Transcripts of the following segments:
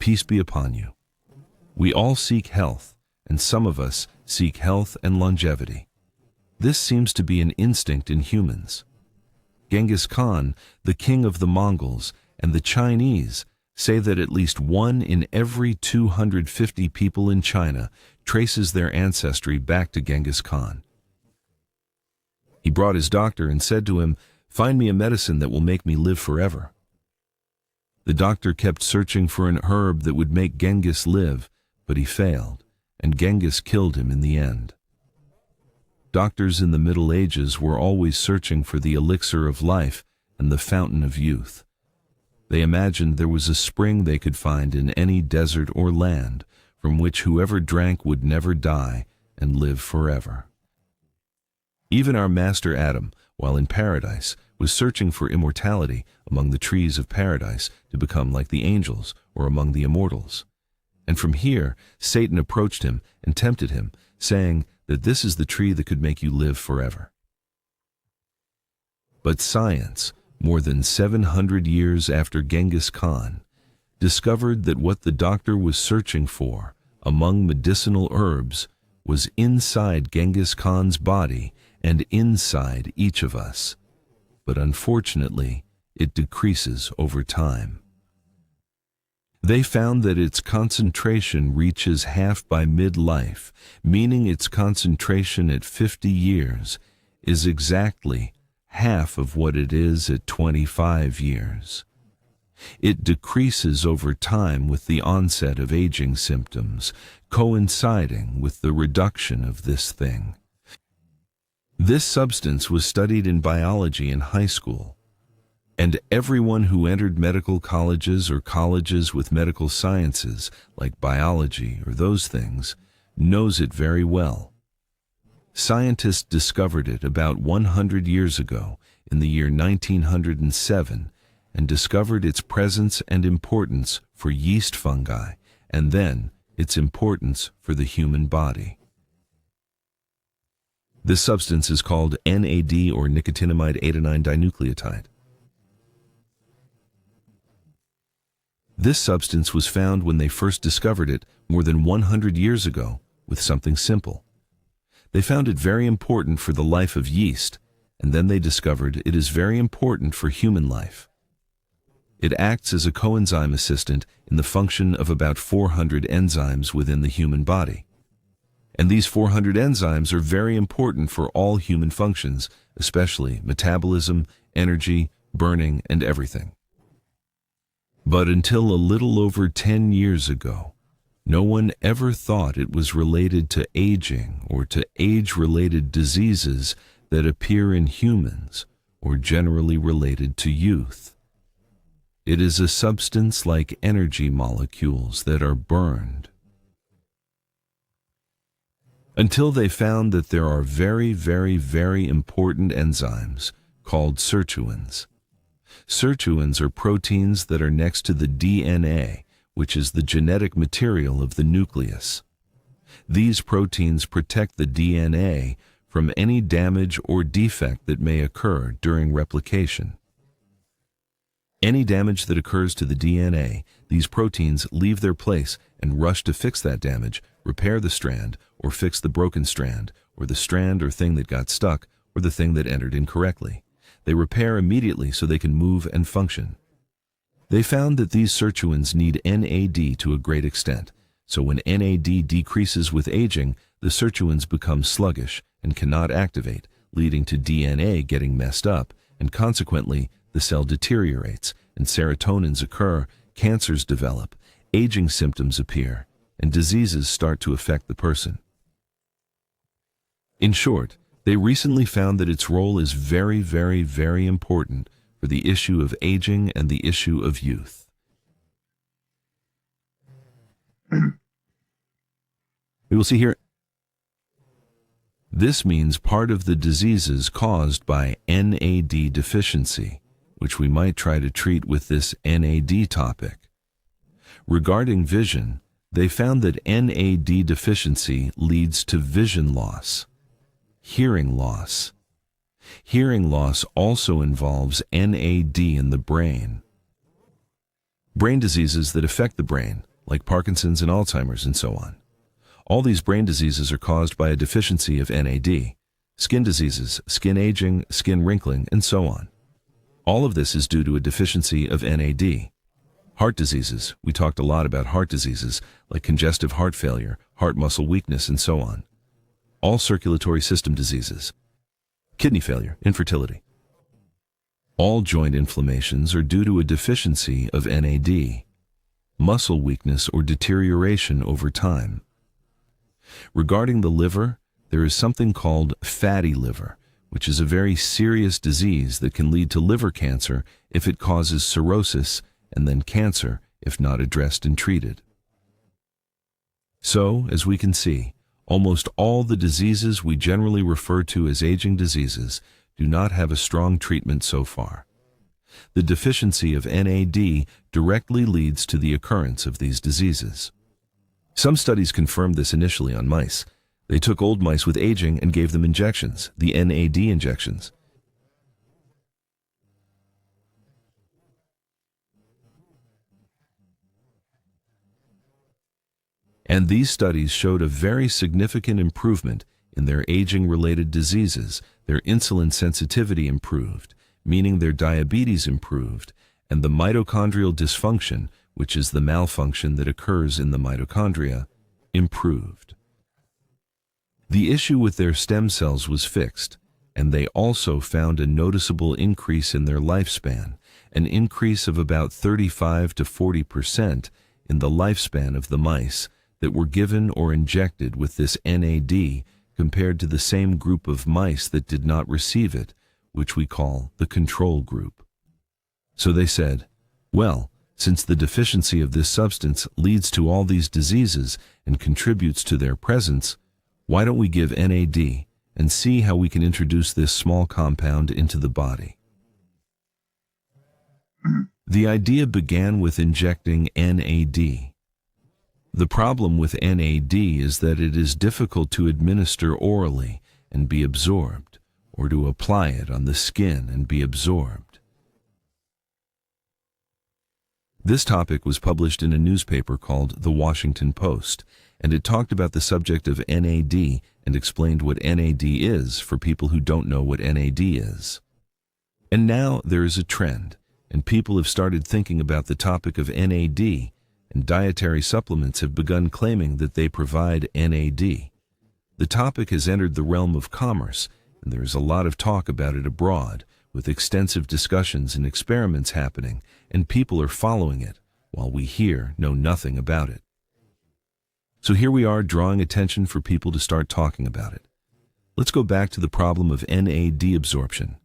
peace be upon you. We all seek health, and some of us seek health and longevity. This seems to be an instinct in humans. Genghis Khan, the king of the Mongols, and the Chinese say that at least 1 in every 250 people in China traces their ancestry back to Genghis Khan. He brought his doctor and said to him, "Find me a medicine that will make me live forever." The doctor kept searching for an herb that would make Genghis live, but he failed, and Genghis killed him in the end. Doctors in the Middle Ages were always searching for the elixir of life and the fountain of youth. They imagined there was a spring they could find in any desert or land from which whoever drank would never die and live forever. Even our master Adam, while in paradise, was searching for immortality among the trees of paradise to become like the angels or among the immortals. And from here, Satan approached him and tempted him, saying that this is the tree that could make you live forever. But science, more than 700 years after Genghis Khan, discovered that what the doctor was searching for among medicinal herbs was inside Genghis Khan's body and inside each of us. But unfortunately, it decreases over time. They found that its concentration reaches half by midlife, meaning its concentration at 50 years is exactly half of what it is at 25 years. It decreases over time with the onset of aging symptoms, coinciding with the reduction of this thing. This substance was studied in biology in high school, and everyone who entered medical colleges or colleges with medical sciences, like biology or those things, knows it very well. Scientists discovered it about 100 years ago, in the year 1907, and discovered its presence and importance for yeast fungi, and then its importance for the human body. This substance is called NAD, or Nicotinamide Adenine Dinucleotide. This substance was found when they first discovered it more than 100 years ago with something simple. They found it very important for the life of yeast, and then they discovered it is very important for human life. It acts as a coenzyme assistant in the function of about 400 enzymes within the human body. And these 400 enzymes are very important for all human functions, especially metabolism, energy, burning, and everything. But until a little over 10 years ago, no one ever thought it was related to aging or to age-related diseases that appear in humans or generally related to youth. It is a substance like energy molecules that are burned. Until they found that there are very, very, very important enzymes called sirtuins. Sirtuins are proteins that are next to the DNA, which is the genetic material of the nucleus. These proteins protect the DNA from any damage or defect that may occur during replication. Any damage that occurs to the DNA, these proteins leave their place and rush to fix that damage, repair the strand, or fix the broken strand, or the strand or thing that got stuck, or the thing that entered incorrectly. They repair immediately so they can move and function. They found that these sirtuins need NAD to a great extent, so when NAD decreases with aging, the sirtuins become sluggish and cannot activate, leading to DNA getting messed up, and consequently, the cell deteriorates, and serotonins occur, cancers develop, aging symptoms appear, and diseases start to affect the person. In short, they recently found that its role is very, very, very important for the issue of aging and the issue of youth. We will see here, this means part of the diseases caused by NAD deficiency, which we might try to treat with this NAD topic. Regarding vision, they found that NAD deficiency leads to vision loss, hearing loss. Hearing loss also involves NAD in the brain. Brain diseases that affect the brain, like Parkinson's and Alzheimer's and so on. All these brain diseases are caused by a deficiency of NAD. Skin diseases, skin aging, skin wrinkling, and so on. All of this is due to a deficiency of NAD. Heart diseases, we talked a lot about heart diseases like congestive heart failure, heart muscle weakness, and so on. All circulatory system diseases. Kidney failure, infertility. All joint inflammations are due to a deficiency of NAD. Muscle weakness or deterioration over time. Regarding the liver, there is something called fatty liver, which is a very serious disease that can lead to liver cancer if it causes cirrhosis, and then cancer if not addressed and treated. So, as we can see, almost all the diseases we generally refer to as aging diseases do not have a strong treatment so far. The deficiency of NAD directly leads to the occurrence of these diseases. Some studies confirmed this initially on mice. They took old mice with aging and gave them injections, the NAD injections. And these studies showed a very significant improvement in their aging-related diseases. Their insulin sensitivity improved, meaning their diabetes improved, and the mitochondrial dysfunction, which is the malfunction that occurs in the mitochondria, improved. The issue with their stem cells was fixed, and they also found a noticeable increase in their lifespan, an increase of about 35 to 40% in the lifespan of the mice that were given or injected with this NAD compared to the same group of mice that did not receive it, which we call the control group. So they said, well, since the deficiency of this substance leads to all these diseases and contributes to their presence, why don't we give NAD and see how we can introduce this small compound into the body? The idea began with injecting NAD. The problem with NAD is that it is difficult to administer orally and be absorbed, or to apply it on the skin and be absorbed. This topic was published in a newspaper called The Washington Post, and it talked about the subject of NAD and explained what NAD is for people who don't know what NAD is. And now there is a trend, and people have started thinking about the topic of NAD, and dietary supplements have begun claiming that they provide NAD. The topic has entered the realm of commerce, and there is a lot of talk about it abroad, with extensive discussions and experiments happening, and people are following it, while we here know nothing about it. So here we are drawing attention for people to start talking about it. Let's go back to the problem of NAD absorption.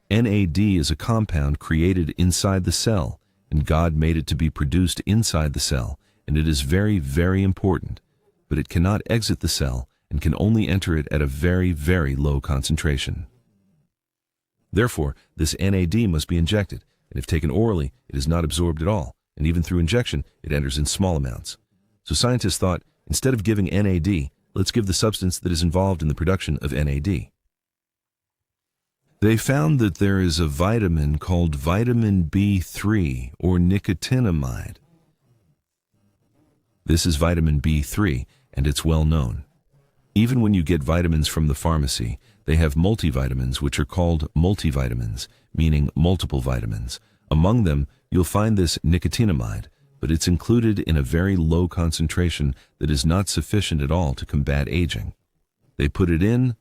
NAD is a compound created inside the cell, and God made it to be produced inside the cell, and it is very, very important, but it cannot exit the cell and can only enter it at a very, very low concentration. Therefore, this NAD must be injected, and if taken orally, it is not absorbed at all, and even through injection, it enters in small amounts. So scientists thought, instead of giving NAD, let's give the substance that is involved in the production of NAD. They found that there is a vitamin called vitamin B3 or nicotinamide. This is vitamin B3, and it's well known. Even when you get vitamins from the pharmacy, they have multivitamins which are called multivitamins, meaning multiple vitamins. Among them, you'll find this nicotinamide, but it's included in a very low concentration that is not sufficient at all to combat aging. They put in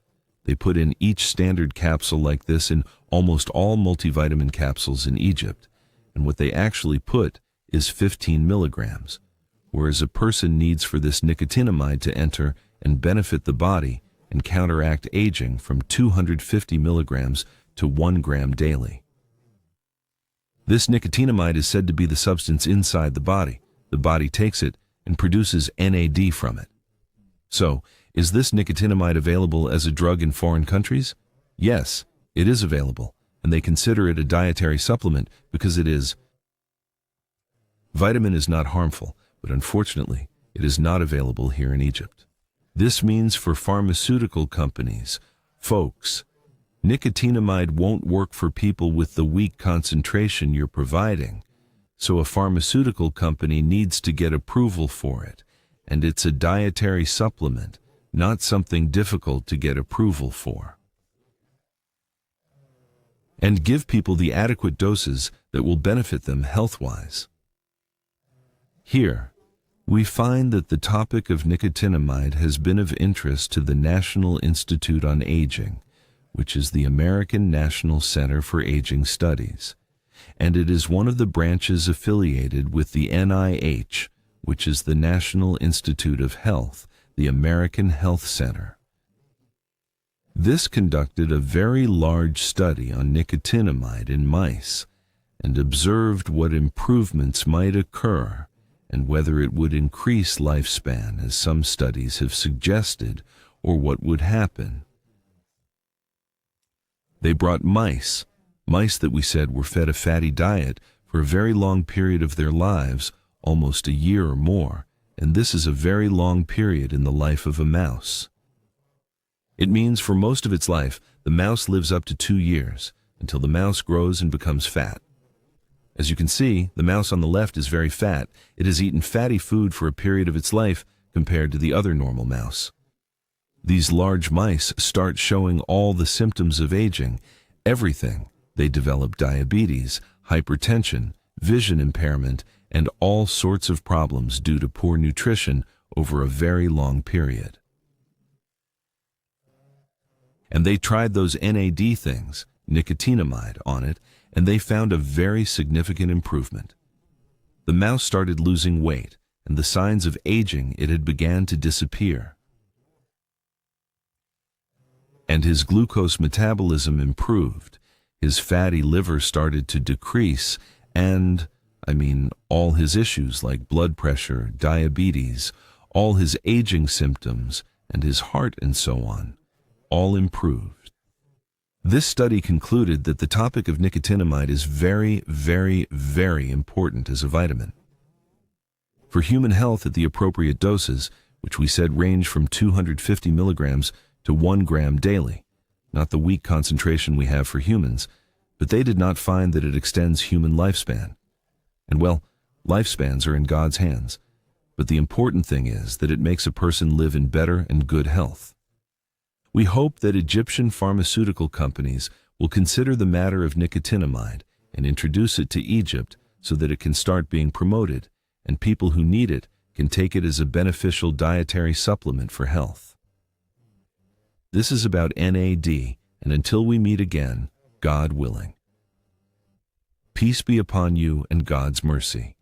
each standard capsule like this in almost all multivitamin capsules in Egypt, and what they actually put is 15 milligrams, whereas a person needs for this nicotinamide to enter and benefit the body and counteract aging from 250 milligrams to 1 gram daily. This nicotinamide is said to be the substance inside the body. The body takes it and produces NAD from it. So, is this nicotinamide available as a drug in foreign countries? Yes, it is available, and they consider it a dietary supplement because it is. Vitamin is not harmful, but unfortunately, it is not available here in Egypt. This means for pharmaceutical companies, folks, nicotinamide won't work for people with the weak concentration you're providing, so a pharmaceutical company needs to get approval for it, and it's a dietary supplement, not something difficult to get approval for. And give people the adequate doses that will benefit them health-wise. Here, we find that the topic of nicotinamide has been of interest to the National Institute on Aging, which is the American National Center for Aging Studies, and it is one of the branches affiliated with the NIH, which is the National Institute of Health, the American Health Center. This conducted a very large study on nicotinamide in mice and observed what improvements might occur and whether it would increase lifespan, as some studies have suggested, or what would happen. They brought mice that we said were fed a fatty diet for a very long period of their lives, almost a year or more, and this is a very long period in the life of a mouse. It means for most of its life, the mouse lives up to 2 years, until the mouse grows and becomes fat. As you can see, the mouse on the left is very fat. It has eaten fatty food for a period of its life compared to the other normal mouse. These large mice start showing all the symptoms of aging, everything. They develop diabetes, hypertension, vision impairment, and all sorts of problems due to poor nutrition over a very long period. And they tried those NAD things, nicotinamide, on it, and they found a very significant improvement. The mouse started losing weight, and the signs of aging it had began to disappear. And his glucose metabolism improved, his fatty liver started to decrease, and, all his issues like blood pressure, diabetes, all his aging symptoms, and his heart and so on, all improved. This study concluded that the topic of nicotinamide is very, very, very important as a vitamin. For human health at the appropriate doses, which we said range from 250 milligrams to 1 gram daily, not the weak concentration we have for humans, but they did not find that it extends human lifespan. And well, lifespans are in God's hands, but the important thing is that it makes a person live in better and good health. We hope that Egyptian pharmaceutical companies will consider the matter of nicotinamide and introduce it to Egypt so that it can start being promoted, and people who need it can take it as a beneficial dietary supplement for health. This is about NAD, and until we meet again, God willing. Peace be upon you and God's mercy.